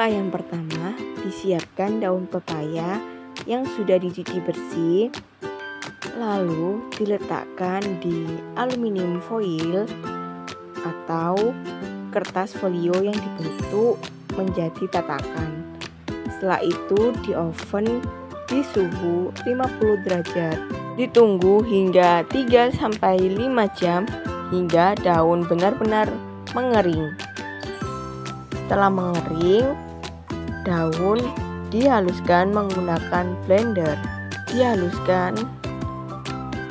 Langkah yang pertama, disiapkan daun pepaya yang sudah dicuci bersih, lalu diletakkan di aluminium foil atau kertas folio yang dibentuk menjadi tatakan. Setelah itu di oven di suhu 50 derajat. Ditunggu hingga 3-5 jam hingga daun benar-benar mengering. Setelah mengering, daun dihaluskan menggunakan blender. Dihaluskan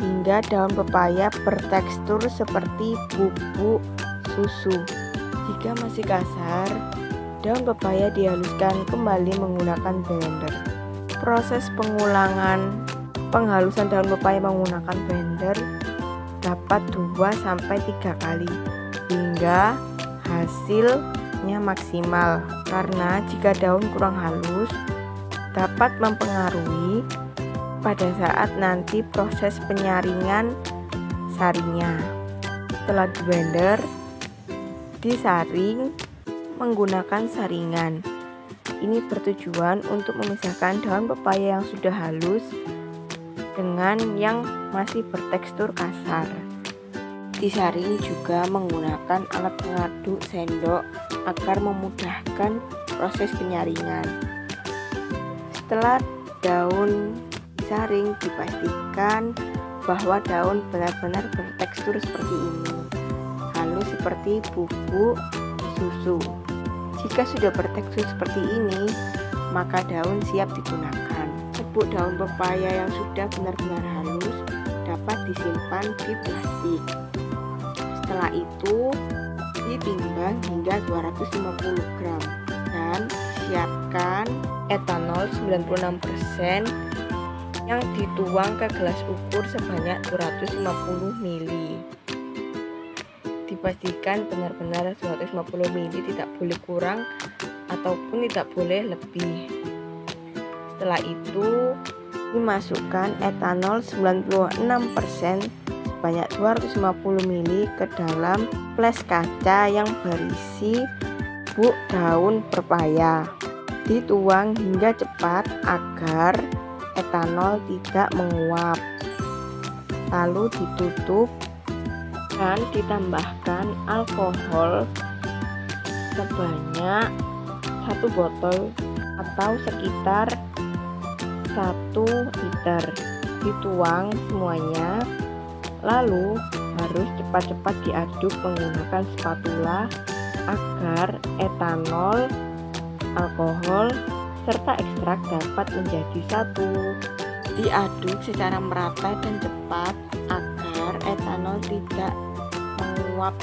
hingga daun pepaya bertekstur seperti bubuk susu. Jika masih kasar, daun pepaya dihaluskan kembali menggunakan blender. Proses penghalusan daun pepaya menggunakan blender dapat 2-3 kali hingga hasilnya maksimal, karena jika daun kurang halus dapat mempengaruhi pada saat nanti proses penyaringan sarinya. Setelah di blender, disaring menggunakan saringan. Ini bertujuan untuk memisahkan daun pepaya yang sudah halus dengan yang masih bertekstur kasar. Disaring juga menggunakan alat pengaduk sendok agar memudahkan proses penyaringan. Setelah daun disaring, dipastikan bahwa daun benar-benar bertekstur seperti ini, halus seperti bubuk susu. Jika sudah bertekstur seperti ini, maka daun siap digunakan. Serbuk daun pepaya yang sudah benar-benar halus dapat disimpan di plastik. Setelah itu ditimbang hingga 250 gram dan siapkan etanol 96% yang dituang ke gelas ukur sebanyak 250 ml. Dipastikan benar-benar 250 ml, tidak boleh kurang ataupun tidak boleh lebih. Setelah itu dimasukkan etanol 96% sebanyak 250 ml ke dalam flash kaca yang berisi bubuk daun pepaya. Dituang hingga cepat agar etanol tidak menguap. Lalu ditutup dan ditambahkan alkohol sebanyak 1 botol atau sekitar 1 liter. Dituang semuanya, lalu harus cepat-cepat diaduk menggunakan spatula agar etanol, alkohol, serta ekstrak dapat menjadi satu. Diaduk secara merata dan cepat agar etanol tidak menguap.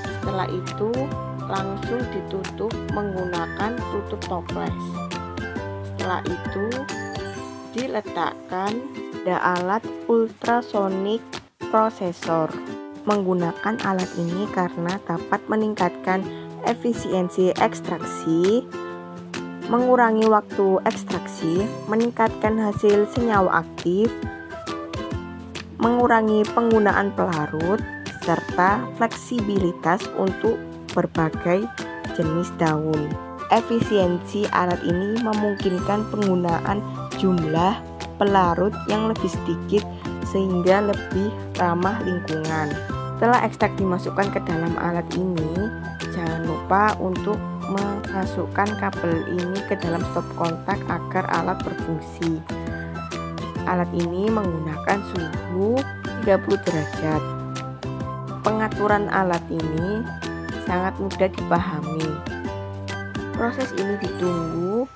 Setelah itu langsung ditutup menggunakan tutup toples. Setelah itu diletakkan pada alat ultrasonic processor. Menggunakan alat ini karena dapat meningkatkan efisiensi ekstraksi, mengurangi waktu ekstraksi, meningkatkan hasil senyawa aktif, mengurangi penggunaan pelarut, serta fleksibilitas untuk berbagai jenis daun. Efisiensi alat ini memungkinkan penggunaan jumlah pelarut yang lebih sedikit sehingga lebih ramah lingkungan. Setelah ekstrak dimasukkan ke dalam alat ini, jangan lupa untuk memasukkan kabel ini ke dalam stop kontak agar alat berfungsi. Alat ini menggunakan suhu 30 derajat. Pengaturan alat ini sangat mudah dipahami. Proses ini ditunggu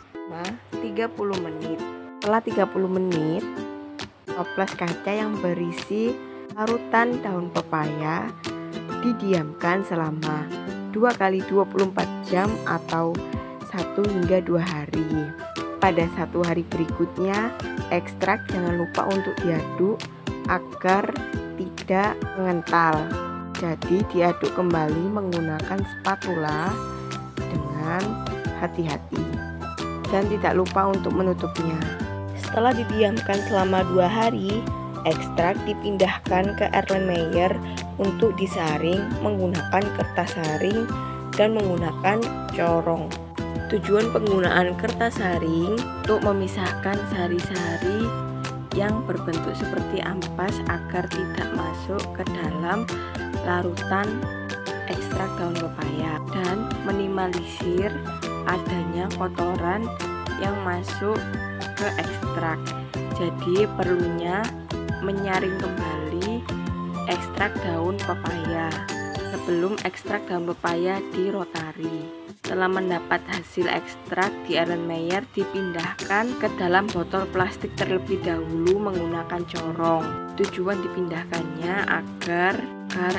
30 menit. Setelah 30 menit, toples kaca yang berisi larutan daun pepaya didiamkan selama 2 kali 24 jam atau 1 hingga 2 hari. Pada 1 hari berikutnya, ekstrak jangan lupa untuk diaduk agar tidak mengental. Jadi diaduk kembali menggunakan spatula dengan hati-hati dan tidak lupa untuk menutupnya. Setelah didiamkan selama 2 hari, ekstrak dipindahkan ke Erlenmeyer untuk disaring menggunakan kertas saring dan menggunakan corong. Tujuan penggunaan kertas saring untuk memisahkan sari-sari yang berbentuk seperti ampas agar tidak masuk ke dalam larutan ekstrak daun pepaya dan minimalisir adanya kotoran yang masuk ke ekstrak. Jadi perlunya menyaring kembali ekstrak daun pepaya sebelum ekstrak daun pepaya di rotari. Setelah mendapat hasil ekstrak di Erlenmeyer, dipindahkan ke dalam botol plastik terlebih dahulu menggunakan corong. Tujuan dipindahkannya agar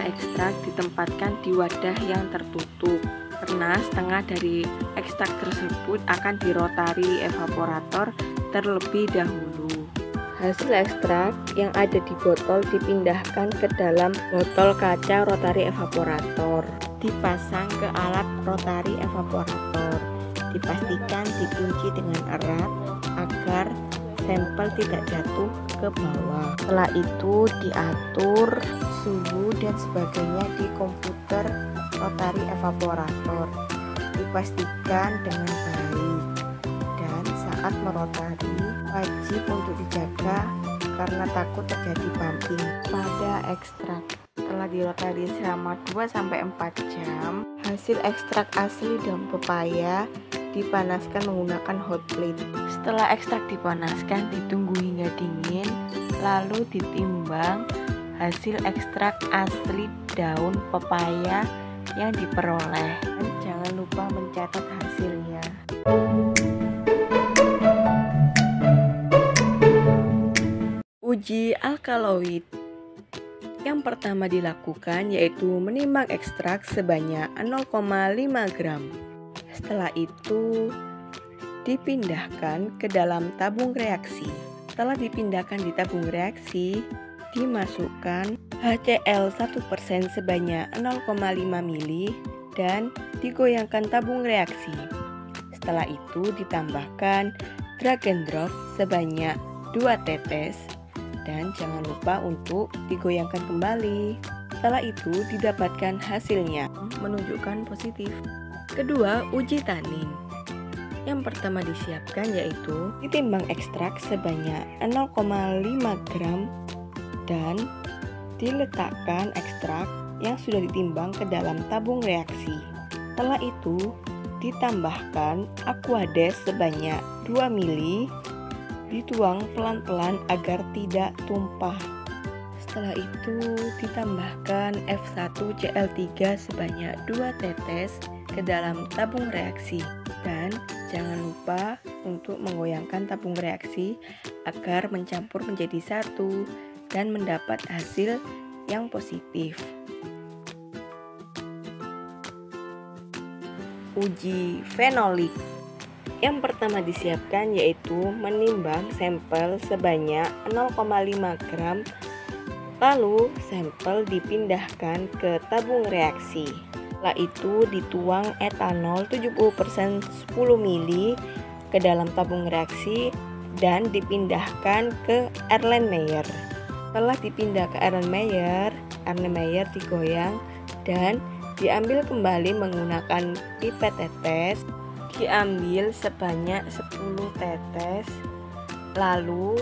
ekstrak ditempatkan di wadah yang tertutup, karena setengah dari ekstrak tersebut akan dirotari evaporator terlebih dahulu. Hasil ekstrak yang ada di botol dipindahkan ke dalam botol kaca rotari evaporator, dipasang ke alat rotari evaporator, dipastikan dikunci dengan erat agar sampel tidak jatuh ke bawah. Setelah itu diatur suhu dan sebagainya di komputer rotari evaporator, dipastikan dengan baik, dan saat merotari wajib untuk dijaga karena takut terjadi bumping pada ekstrak. Setelah dirotari selama 2-4 jam, hasil ekstrak asli daun pepaya dipanaskan menggunakan hot plate. Setelah ekstrak dipanaskan, ditunggu hingga dingin, lalu ditimbang hasil ekstrak asli daun pepaya yang diperoleh. Dan jangan lupa mencatat hasilnya. Uji alkaloid. Yang pertama dilakukan yaitu menimbang ekstrak sebanyak 0,5 gram. Setelah itu dipindahkan ke dalam tabung reaksi. Setelah dipindahkan di tabung reaksi, dimasukkan HCl 1% sebanyak 0,5 ml dan digoyangkan tabung reaksi. Setelah itu ditambahkan drag and drop sebanyak 2 tetes. Dan jangan lupa untuk digoyangkan kembali. Setelah itu didapatkan hasilnya menunjukkan positif. Kedua, uji tanin. Yang pertama disiapkan yaitu ditimbang ekstrak sebanyak 0,5 gram dan diletakkan ekstrak yang sudah ditimbang ke dalam tabung reaksi. Setelah itu ditambahkan aquades sebanyak 2 ml, dituang pelan-pelan agar tidak tumpah. Setelah itu ditambahkan F1Cl3 sebanyak 2 tetes ke dalam tabung reaksi, dan jangan lupa untuk menggoyangkan tabung reaksi agar mencampur menjadi satu dan mendapat hasil yang positif. Uji fenolik. Yang pertama disiapkan yaitu menimbang sampel sebanyak 0,5 gram, lalu sampel dipindahkan ke tabung reaksi. Setelah itu dituang etanol 70% 10 ml ke dalam tabung reaksi dan dipindahkan ke Erlenmeyer. Setelah dipindah ke Erlenmeyer digoyang dan diambil kembali menggunakan pipet tetes. Diambil sebanyak 10 tetes, lalu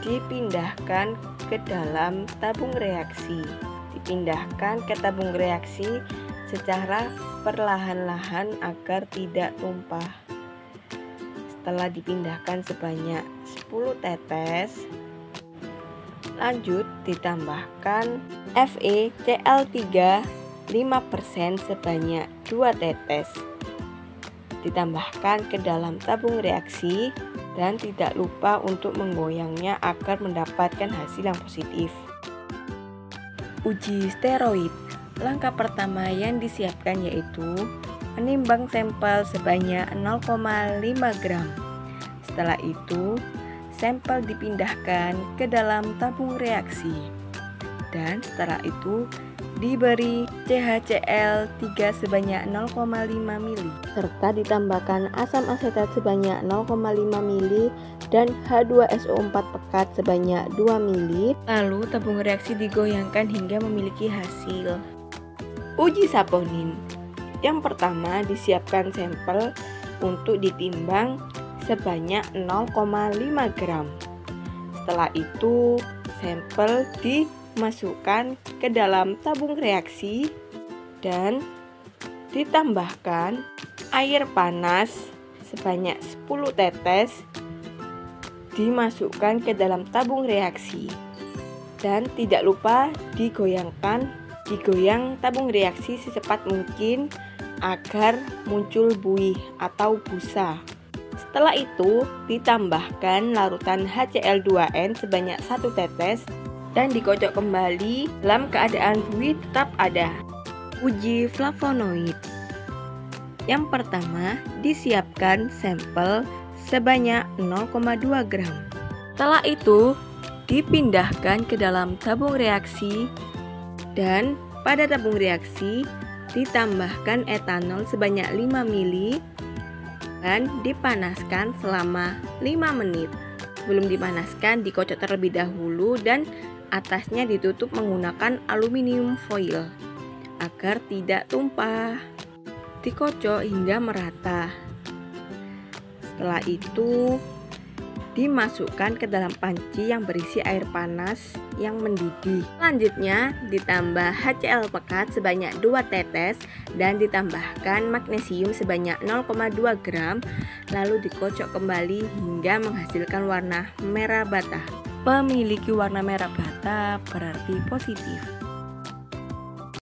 dipindahkan ke dalam tabung reaksi. Dipindahkan ke tabung reaksi secara perlahan-lahan agar tidak tumpah. Setelah dipindahkan sebanyak 10 tetes, lanjut ditambahkan FeCl3 5% sebanyak 2 tetes. Ditambahkan ke dalam tabung reaksi dan tidak lupa untuk menggoyangnya agar mendapatkan hasil yang positif. Uji steroid. Langkah pertama yang disiapkan yaitu menimbang sampel sebanyak 0,5 gram. Setelah itu, sampel dipindahkan ke dalam tabung reaksi. Dan setelah itu diberi CHCl3 sebanyak 0,5 ml serta ditambahkan asam asetat sebanyak 0,5 ml dan H2SO4 pekat sebanyak 2 ml. Lalu tabung reaksi digoyangkan hingga memiliki hasil. Uji saponin. Yang pertama, disiapkan sampel untuk ditimbang sebanyak 0,5 gram. Setelah itu, sampel dimasukkan ke dalam tabung reaksi dan ditambahkan air panas sebanyak 10 tetes, dimasukkan ke dalam tabung reaksi. Dan tidak lupa digoyang tabung reaksi secepat mungkin agar muncul buih atau busa. Setelah itu ditambahkan larutan HCl2N sebanyak 1 tetes dan dikocok kembali dalam keadaan buih tetap ada. Uji flavonoid. Yang pertama, disiapkan sampel sebanyak 0,2 gram. Setelah itu dipindahkan ke dalam tabung reaksi dan pada tabung reaksi ditambahkan etanol sebanyak 5 ml dan dipanaskan selama 5 menit. Sebelum dipanaskan, dikocok terlebih dahulu dan atasnya ditutup menggunakan aluminium foil agar tidak tumpah. Dikocok hingga merata. Setelah itu dimasukkan ke dalam panci yang berisi air panas yang mendidih. Selanjutnya ditambah HCl pekat sebanyak 2 tetes dan ditambahkan magnesium sebanyak 0,2 gram, lalu dikocok kembali hingga menghasilkan warna merah bata. Memiliki warna merah bata berarti positif.